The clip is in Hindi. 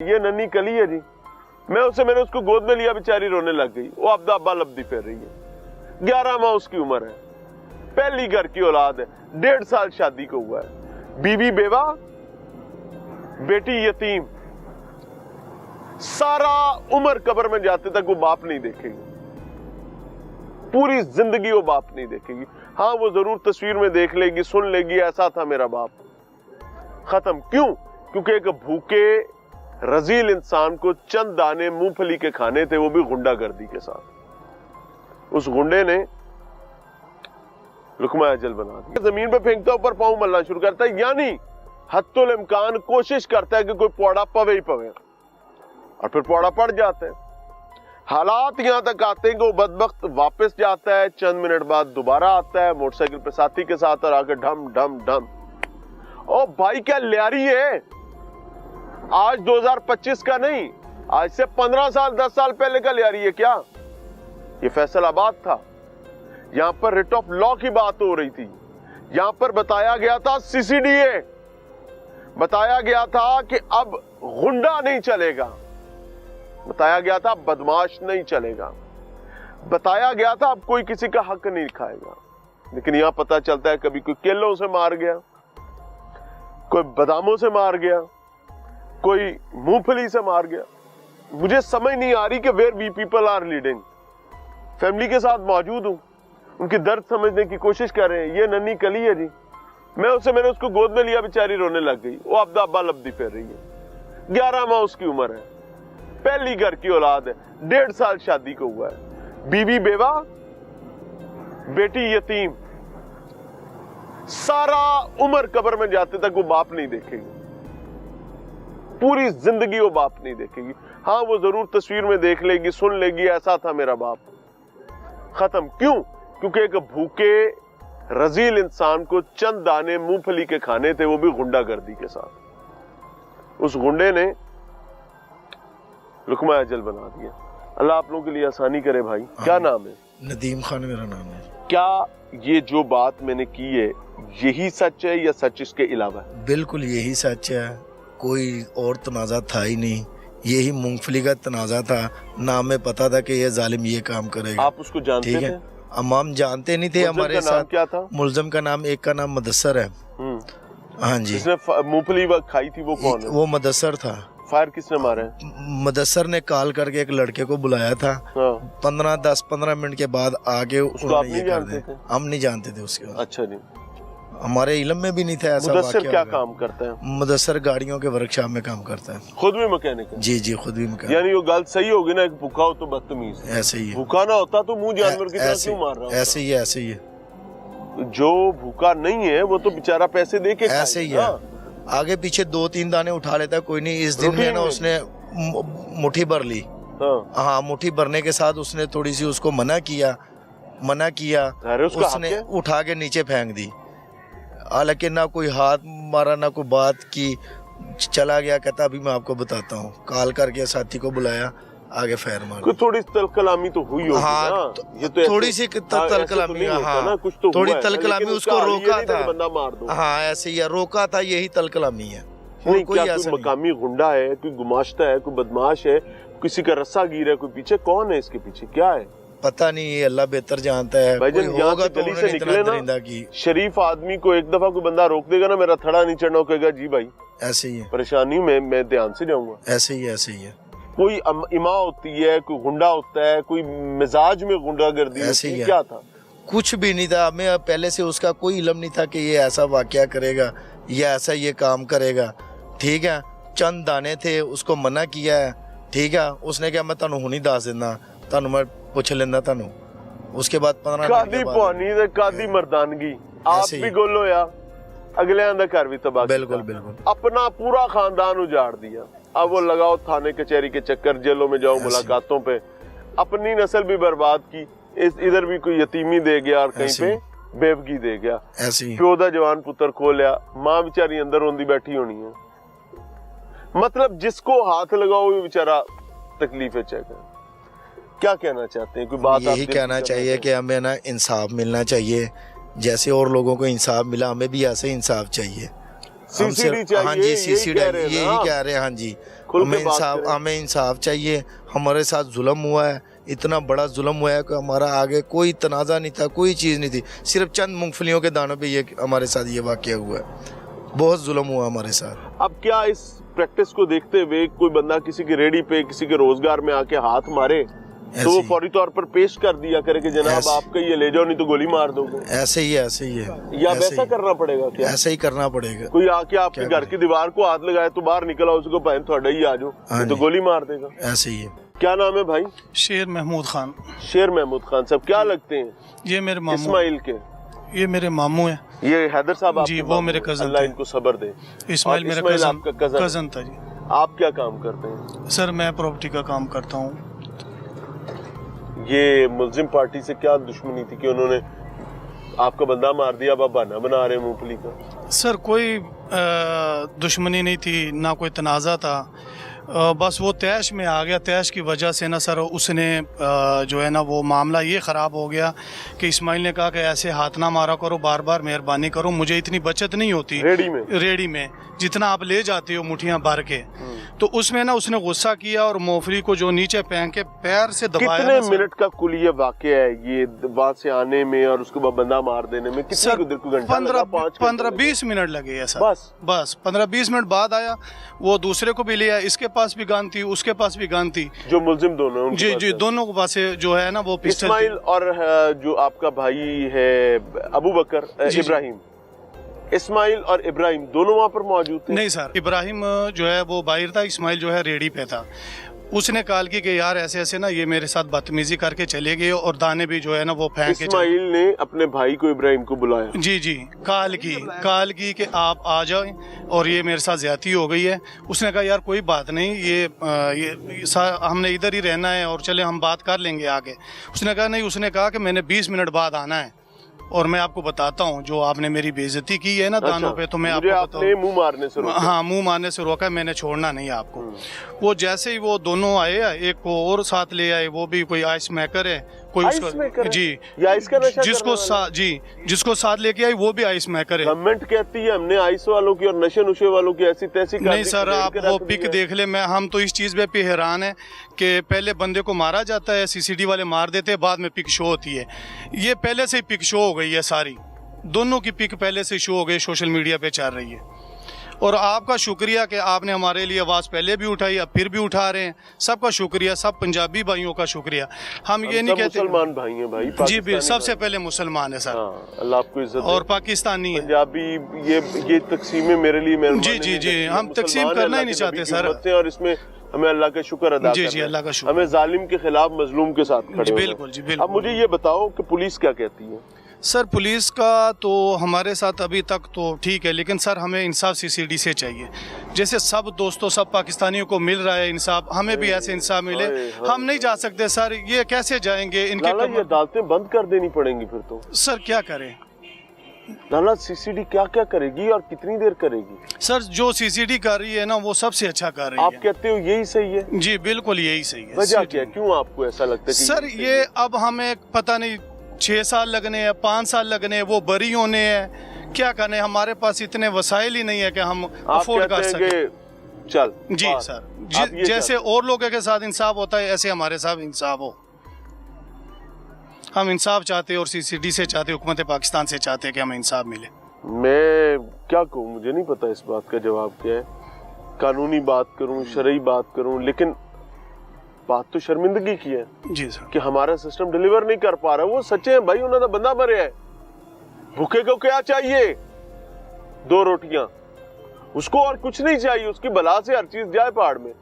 ये नन्ही कली है जी, मैंने उसको गोद में लिया, बेचारी रोने लग गई। वो अब अब्बा लब्दी फेर रही है। 11 माह उसकी उम्र है, पहली घर की औलाद है, 1.5 साल शादी को हुआ है, बीवी बेवा, बेटी यतीम। सारा उम्र कब्र में जाते तक वो बाप नहीं देखेगी, पूरी जिंदगी वो बाप नहीं देखेगी। हाँ, वो जरूर तस्वीर में देख लेगी, सुन लेगी, ऐसा था मेरा बाप। खत्म। क्यों? क्योंकि एक भूखे रजील इंसान को चंद दाने मूंगफली के खाने थे, वो भी गुंडागर्दी के साथ। उस गुंडे ने लुकमा अजल बना दिया। जमीन पे फेंकता, ऊपर पांव मलना शुरू करता है, यानी हत्तुल इम्कान कोशिश करता है कि कोई पौड़ा पवे ही पवे, और फिर पौड़ा पड़ जाता है। हालात यहां तक आते हैं कि वो बदबख्त वापस जाता है, चंद मिनट बाद दोबारा आता है मोटरसाइकिल पे साथी के साथ, और आके ढम ढम ढम। ओ भाई, क्या लियारी है। आज 2025 का नहीं, आज से 15 साल 10 साल पहले का लियारी है क्या? ये फैसलाबाद था, यहां पर रिट ऑफ लॉ की बात हो रही थी। यहां पर बताया गया था सीसीडीए, बताया गया था कि अब गुंडा नहीं चलेगा, बताया गया था बदमाश नहीं चलेगा, बताया गया था अब कोई किसी का हक नहीं खाएगा। लेकिन यहां पता चलता है कभी कोई केलों से मार गया, कोई बादामों से मार गया, कोई मूंगफली से मार गया। मुझे समझ नहीं आ रही कि where we people are leading. Family के साथ मौजूद हूं, उनकी दर्द समझने की कोशिश कर रहे हैं। ये नन्ही कली है जी, मैंने उसको गोद में लिया, बेचारी रोने लग गई। वो अब अब्बा लब्दी फेर रही है। 11 माह उसकी उम्र है, पहली घर की औलाद है, 1.5 साल शादी को हुआ है, बीवी बेवा, बेटी यतीम। सारा उम्र कब्र में जाते तक वो बाप नहीं देखेगी, पूरी जिंदगी वो बाप नहीं देखेगी। हाँ, वो जरूर तस्वीर में देख लेगी, सुन लेगी, ऐसा था मेरा बाप। खत्म। क्यों? क्योंकि एक भूखे रजील इंसान को चंद दाने मूंगफली के खाने थे, वो भी गुंडागर्दी के साथ। उस गुंडे ने लुकमा अजल बना दिया। अल्लाह आप लोगों के लिए आसानी करे। भाई, क्या नाम है? नदीम खान मेरा नाम है। क्या ये जो बात मैंने की है यही सच है या सच इसके अलावा? बिल्कुल यही सच है, कोई और तनाजा था ही नहीं, यही मूंगफली का तनाजा था। नाम में पता था कि ये जालिम ये काम करेगा। आप उसको जानते थे? हम जानते नहीं थे। हमारे साथ क्या था? मुलजम का नाम, एक का नाम मुदस्सर है। हाँ जी। जिसने मूंगफली खाई थी वो कौन है? वो मुदस्सर था। फायर किसने मारा है? मुदस्सर ने कॉल करके एक लड़के को बुलाया था। 15 मिनट के बाद आगे उन्होंने ये कर दिया। हम नहीं जानते थे उसके। अच्छा जी, हमारे इल्म में भी नहीं था ऐसा। मुदस्सर क्या काम करता है? मुदस्सर गाड़ियों के वर्कशॉप में काम करता है। खुद भी मैकेनिक है? जी जी, खुद भी मैकेनिक। यानी वो गल सही होगी ना, एक भूखा हो तो बदतमीज। ऐसे ही है। भूखा ना होता तो मुंह जानवर की तरह क्यों मार रहा है? ऐसे ही है, ऐसे ही है। जो भूखा नहीं है वो तो बेचारा पैसे दे के ऐसे ही है। आगे पीछे 2-3 दाने उठा लेता, कोई नहीं। इस दिन में ना उसने मुट्ठी भर ली। हाँ, मुट्ठी भरने के साथ उसने थोड़ी सी उसको मना किया, उसने उठा के नीचे फेंक दी। हालांकि ना कोई हाथ मारा ना कोई बात की, चला गया। कहता अभी मैं आपको बताता हूँ। कॉल करके साथी को बुलाया, आगे फायर मार। थोड़ी तलकलामी तो हुई होगी। हाँ, ये तो थोड़ी सी तलकलामी। हाँ, थोड़ी तलकलामी। उसको रोका था, बंदा मार दो। हाँ, ऐसे ही है, रोका था, यही तलकलामी है। नहीं, कोई मकामी गुंडा है, कोई गुमाश्ता है, कोई बदमाश है, किसी का रस्सा गिर है, कोई पीछे कौन है, इसके पीछे क्या है पता नहीं, ये अल्लाह बेहतर जानता है। भाईजान, यहाँ से गली से निकले ना, शरीफ आदमी को एक दफा कोई बंदा रोक देगा ना, मेरा थड़ा नहीं चढ़ना, कहेगा जी भाई ऐसे ही है, परेशानी में मैं ध्यान से जाऊंगा। ऐसे ही है, ऐसे ही है। कोई इमा होती है, कोई गुंडा होता है, कोई मिजाज में गुंडागर्दी होती है। क्या था? कुछ भी नहीं था। हमें पहले से उसका कोई इल्म नहीं था कि ये ऐसा वाकया करेगा या ऐसा ये काम करेगा। ठीक है, चंद दाने थे, उसको मना किया है। ठीक है, उसने क्या, मैं तानू हुनी दस देना, तानू मैं पुछ लेना तानू। उसके बाद 15 कादी पानी दे कादी मर्दानगी। आप भी गोलो या अगले आंदा घर भी तबाह। बिल्कुल बिल्कुल। अपना पूरा खानदान उजाड़ दिया। अब वो लगाओ थाने कचहरी के चक्कर, जेलों में जाओ, मुलाकातों पे। अपनी नस्ल भी बर्बाद की। इधर भी कोई यतीमी दे गया और कहीं पे बेवगी दे गया। प्यो दा जवान पुत्र खो लिया, मां बेचारी अंदर रोंदी बैठी होनी है। मतलब जिसको हाथ लगाओ वो बेचारा तकलीफें चेक। क्या कहना चाहते हैं? कोई बात? यही कहना चाहिए कि हमें ना इंसाफ मिलना चाहिए। जैसे और लोगों को इंसाफ मिला, हमें भी ऐसे इंसाफ चाहिए। सीसीडी चाहिए। हाँ जी, सीसीडी यही कह रहे हैं। हाँ जी, खुल के बात करें। हमें इंसाफ चाहिए। हमारे साथ जुल्म हुआ है, इतना बड़ा जुल्म हुआ है कि हमारा आगे कोई तनाज़ा नहीं था, कोई चीज़ नहीं थी, सिर्फ चंद मूंगफलियों के दानों पे ये हमारे साथ ये वाक़या हुआ है। बहुत जुल्म हुआ हमारे साथ। अब क्या इस प्रैक्टिस को देखते हुए कोई बंदा किसी की रेडी पे, किसी के रोजगार में आके हाथ मारे तो वो फौरी तौर पर पेश कर दिया करे कि जनाब आपका ये ले जाओ, नहीं तो गोली मार दोगे? ऐसे ही है या वैसा करना पड़ेगा? क्या ऐसे ही करना पड़ेगा? कोई आके आपके घर की दीवार को हाथ लगाए तो बाहर निकला उसको पहन थोड़ा ही आ जाओ, तो गोली मार देगा। ऐसे ही है। क्या नाम है भाई? शेर महमूद खान। शेर महमूद खान साहब, क्या लगते हैं? ये मेरे मामू। इस्माइल के? ये मेरे मामू हैं। ये हैदर साहब जी, वो मेरे कजन। अल्लाह इनको सब्र दे। इस्माइल मेरा कजन था जी। आप क्या काम करते हैं? सर मैं प्रॉपर्टी का काम करता हूँ। ये मुल्जिम पार्टी से क्या दुश्मनी थी कि उन्होंने आपका बंदा मार दिया, अब आप बहाना बना रहे हैं मूंगफली का? सर कोई दुश्मनी नहीं थी, ना कोई तनाज़ा था, बस वो तैश में आ गया। तैश की वजह से ना सर उसने जो है ना वो मामला ये ख़राब हो गया कि इस्माइल ने कहा कि ऐसे हाथ ना मारा करो, बार बार मेहरबानी करो, मुझे इतनी बचत नहीं होती रेडी में जितना आप ले जाते हो मुठियाँ भर के। तो उसमें ना उसने गुस्सा किया और मूंगफली को जो नीचे फेंक के पैर से दबाया। कितने मिनट का कुल ये वाक़या है ये वहाँ से आने में और उसके बाद बंदा मार देने में? सर 15-20 मिनट लगे सर। बस 15-20 मिनट बाद आया, वो दूसरे को भी ले आया, इसके पास भी गन थी, उसके पास भी गन थी, जो मुल्जिम दोनों। जी जी, दोनों के पास जो है ना वो पिस्टल। इस्माइल और जो आपका भाई है अबू बकर इब्राहिम, इस्माइल और इब्राहिम दोनों वहाँ पर मौजूद थे? नहीं सर, इब्राहिम जो है वो बाहर था, इस्माइल जो है रेडी पे था। उसने कॉल की कि यार ऐसे ऐसे ना ये मेरे साथ बदतमीजी करके चले गए और दाने भी जो है ना वो फेंक के। इस्माइल ने अपने भाई को इब्राहिम को बुलाया? जी जी, कॉल की कि आप आ जाएं और ये मेरे साथ ज्यादती हो गई है। उसने कहा यार कोई बात नहीं, ये हमने इधर ही रहना है और चले हम बात कर लेंगे आगे। उसने कहा नहीं, उसने कहा कि मैंने 20 मिनट बाद आना है और मैं आपको बताता हूँ जो आपने मेरी बेइज्जती की है ना दानों पे, तो मैं आपको आपने मुंह मारने से रोका? हाँ, मुंह मारने से रोका, मैंने छोड़ना नहीं आपको। वो जैसे ही वो दोनों आए, एक को और साथ ले आए, वो भी कोई आइस मेकर है, कोई उसको जी या इसका नशा जिसको साथ लेके आई वो भी आइस मेकर है। गवर्नमेंट कहती है हमने आइस वालों की और नशे नुशे वालों की ऐसी तैसी। नहीं सर, आप वो पिक देख ले। हम तो इस चीज पे हैरान है कि पहले बंदे को मारा जाता है, सीसीडी वाले मार देते हैं, बाद में पिक शो होती है। ये पहले से ही पिक शो हो गई है, सारी दोनों की पिक पहले से शो हो गई, सोशल मीडिया पे चल रही है। और आपका शुक्रिया कि आपने हमारे लिए आवाज़ पहले भी उठाई, अब फिर भी उठा रहे हैं। सबका शुक्रिया, सब पंजाबी भाइयों का शुक्रिया। हम ये नहीं कहते मुसलमान भाई हैं भाई, जी भी सबसे पहले मुसलमान है सर। अल्लाह आपको इज्जत और पाकिस्तानी है। पंजाबी ये तकसीमें मेरे लिए जी जी जी, हम तकसीम करना ही नहीं चाहते सर। और इसमें हमें अल्लाह का शुक्र अदा जी जी, अल्लाह का शुक्र। हमें जालिम के खिलाफ मजलूम के साथ खड़े। बिल्कुल जी बिल्कुल। अब मुझे ये बताओ कि पुलिस क्या कहती है? सर पुलिस का तो हमारे साथ अभी तक तो ठीक है, लेकिन सर हमें इंसाफ सीसीडी से चाहिए। जैसे सब दोस्तों सब पाकिस्तानियों को मिल रहा है इंसाफ, हमें भी ऐसे इंसाफ मिले। हम नहीं जा सकते सर, ये कैसे जाएंगे? इनके ये अदालतें बंद कर देनी पड़ेंगी फिर तो। सर क्या करें? लाला सीसीडी क्या क्या करेगी और कितनी देर करेगी? सर जो सीसीडी कर रही है ना वो सबसे अच्छा कर रही है। आप कहते हो यही सही है? जी बिल्कुल यही सही है। वजह क्या, क्यों आपको ऐसा लगता है? सर ये अब हमें पता नहीं 6 साल लगने हैं, 5 साल लगने हैं, वो बरी होने हैं, क्या करने? हमारे पास इतने वसाइल ही नहीं है कि हम अफोर्ड कर सके। चल जी सर, जैसे और लोगों के साथ इंसाफ होता है ऐसे हमारे साथ इंसाफ हो। हम इंसाफ चाहते हैं और सीसीडी से चाहते, हुकूमत पाकिस्तान से चाहते हैं कि हमें इंसाफ मिले। मैं क्या कहूँ, मुझे नहीं पता इस बात का जवाब क्या है। कानूनी बात करूँ, शरई बात करूँ, लेकिन बात तो शर्मिंदगी की है जी सर कि हमारा सिस्टम डिलीवर नहीं कर पा रहा। वो सच्चे हैं भाई, उन्होंने बंदा मरे है, भूखे को क्या चाहिए? 2 रोटियां, उसको और कुछ नहीं चाहिए, उसकी बला से हर चीज जाए पहाड़ में।